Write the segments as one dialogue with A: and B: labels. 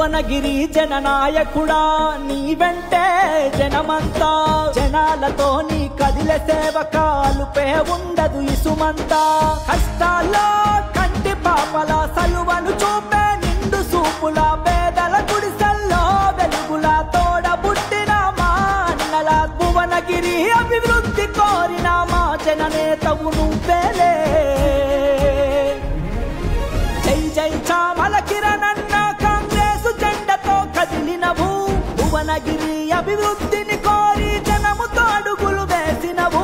A: భువనగిరి జననాయకుడా నీ వెంటే జనమంతా జనాలతో నీ కదిలే సేవకాలుపే ఉండదు ఇసుమంతా కష్టాల్లో కంటి పాపల సలువను చూపే నిండు సూపుల పేదల గుడిసెల్లో వెలుగుల తోడబుట్టిన మా అన్నల భువనగిరి అభివృద్ధి కోరిన మా జననేతవు నువ్వేలే జై జై చామల కిరణన్న కాంగ్రెస్ జెండతో కదిలినవు భువనగిరి అభివృద్ధిని కోరి జనముతో అడుగులు వేసినవు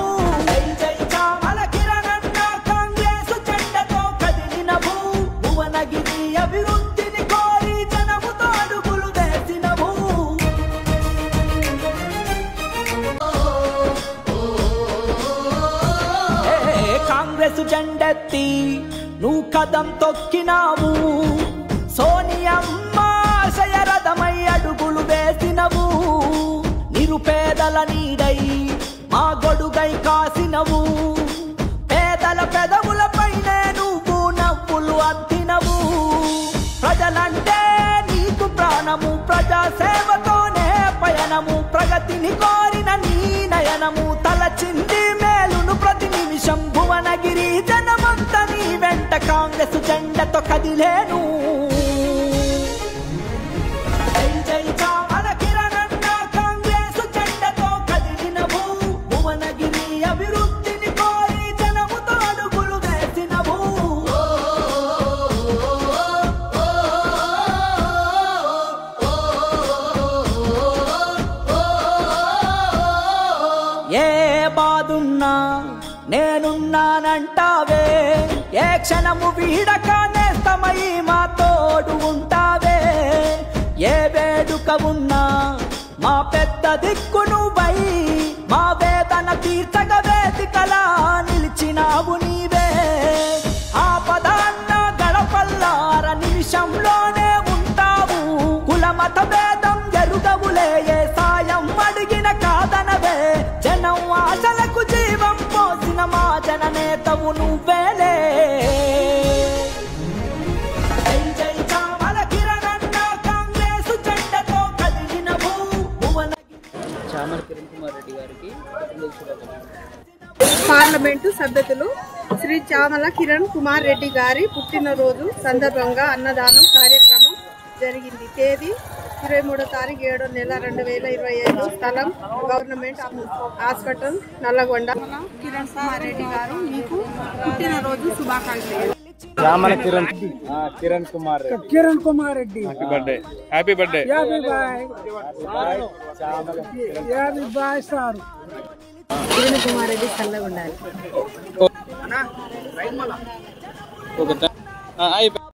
A: జై జై చామల కిరణన్న కాంగ్రెస్ జెండతో కదిలినవు భువనగిరి అభివృద్ధిని కోరి జనముతో అడుగులు వేసినవు కాంగ్రెస్ జెండెత్తి నువ్వు కదం తొక్కినావు సోనియమ్మ ఆశయరథమై అడుగులు వేసినవు నిరుపేదల నీడై మా గొడుగై కాసినవు పేదల పెదవులపైనే నువ్వు నవ్వులు అద్దినవు ప్రజలంటే నీకు ప్రాణము ప్రజాసేవతోనే పయనము ప్రగతిని కోరిన నీ నయనము తలచింది మేలును ప్రతి నిమిషం భువనగిరి జనమంత నీ వెంట కాంగ్రెస్ జెండతో కదిలేను జై జై చామల కిరణన్న కాంగ్రెస్ జెండతో కదిలినవు భువనగిరి అభివృద్ధిని కోరి జనముతో అడుగులు వేసినవు ఏ బాదున్నా నేనున్నానంటావే ఏ క్షణము వీడక నేస్తమై మా తోడు ఉంటావే ఏ వేడుక ఉన్నా మా పెద్ద దిక్కు నువ్వై మా వేదన తీర్చగ వేదికలా నిలిచినావు నీవే ఆపదాన్న గడపల్లార నిమిషంలోనే ఉంటావు కులమత భేదం ఎరుగవులే ఏ సాయం అడిగిన కాదనవే జనం ఆశలకు జీవం పోసిన మా జననేతవు నువ్వేలే జై జై చామల కిరణన్న కాంగ్రెస్ జెండతో కదిలినవు
B: చామల కిరణ్ కుమార్ రెడ్డి గారికి
C: పార్లమెంటు సభ్యులు శ్రీ చామల కిరణ్ కుమార్ రెడ్డి గారి పుట్టినరోజు సందర్భంగా అన్నదానం కార్యక్రమం జరిగింది. తేదీ 23వ తారీఖు 7వ నెల 2025. స్థలం గవర్నమెంట్ హాస్పిటల్ నల్లగొండ. కిరణ్ కుమార్ రెడ్డి గారు మీకు పుట్టినరోజు శుభాకాంక్షలు.
D: Chamala Kiran Kumar Reddy happy birthday
C: sir. Kiran Kumar Reddy చల్లగా ఉండాలి.